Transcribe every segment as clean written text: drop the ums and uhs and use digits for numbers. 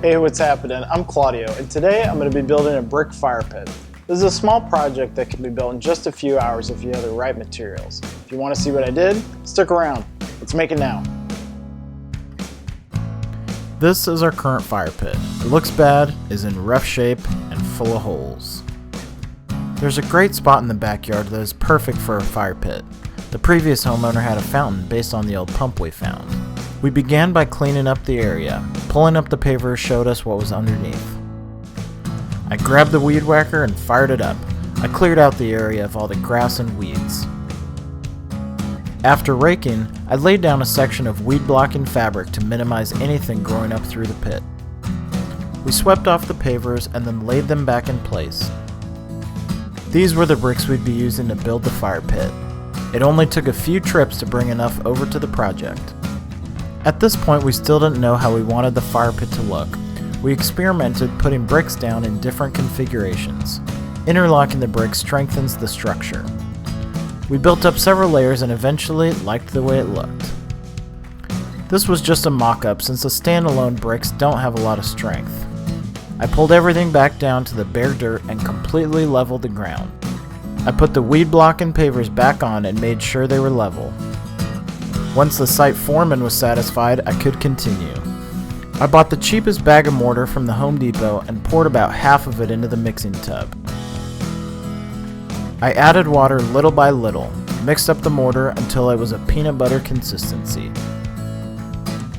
Hey, what's happening? I'm Claudio, and today I'm going to be building a brick fire pit. This is a small project that can be built in just a few hours if you have the right materials. If you want to see what I did, stick around. Let's make it now. This is our current fire pit. It looks bad, is in rough shape, and full of holes. There's a great spot in the backyard that is perfect for a fire pit. The previous homeowner had a fountain based on the old pump we found. We began by cleaning up the area. Pulling up the pavers showed us what was underneath. I grabbed the weed whacker and fired it up. I cleared out the area of all the grass and weeds. After raking, I laid down a section of weed blocking fabric to minimize anything growing up through the pit. We swept off the pavers and then laid them back in place. These were the bricks we'd be using to build the fire pit. It only took a few trips to bring enough over to the project. At this point, we still didn't know how we wanted the fire pit to look. We experimented putting bricks down in different configurations. Interlocking the bricks strengthens the structure. We built up several layers and eventually liked the way it looked. This was just a mock-up since the standalone bricks don't have a lot of strength. I pulled everything back down to the bare dirt and completely leveled the ground. I put the weed block and pavers back on and made sure they were level. Once the site foreman was satisfied, I could continue. I bought the cheapest bag of mortar from the Home Depot and poured about half of it into the mixing tub. I added water little by little, mixed up the mortar until it was a peanut butter consistency.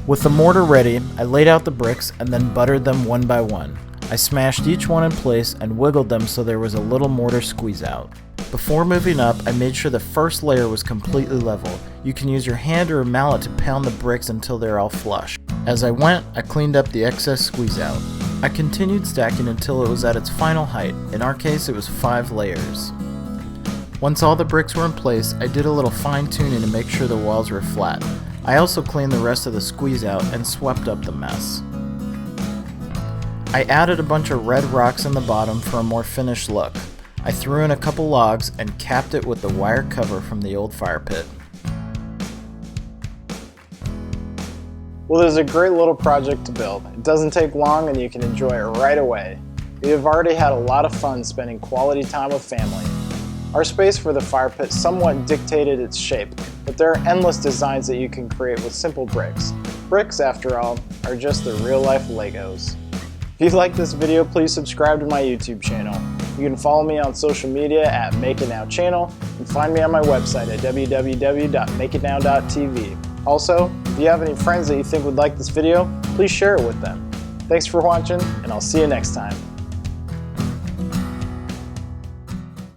With the mortar ready, I laid out the bricks and then buttered them one by one. I smashed each one in place and wiggled them so there was a little mortar squeeze out. Before moving up, I made sure the first layer was completely level. You can use your hand or a mallet to pound the bricks until they're all flush. As I went, I cleaned up the excess squeeze out. I continued stacking until it was at its final height. In our case, it was 5 layers. Once all the bricks were in place, I did a little fine tuning to make sure the walls were flat. I also cleaned the rest of the squeeze out and swept up the mess. I added a bunch of red rocks in the bottom for a more finished look. I threw in a couple logs and capped it with the wire cover from the old fire pit. Well, this is a great little project to build. It doesn't take long and you can enjoy it right away. We have already had a lot of fun spending quality time with family. Our space for the fire pit somewhat dictated its shape, but there are endless designs that you can create with simple bricks. Bricks, after all, are just the real-life Legos. If you like this video, please subscribe to my YouTube channel. You can follow me on social media at Make It Now Channel and find me on my website at www.makeitnow.tv. Also, if you have any friends that you think would like this video, please share it with them. Thanks for watching, and I'll see you next time.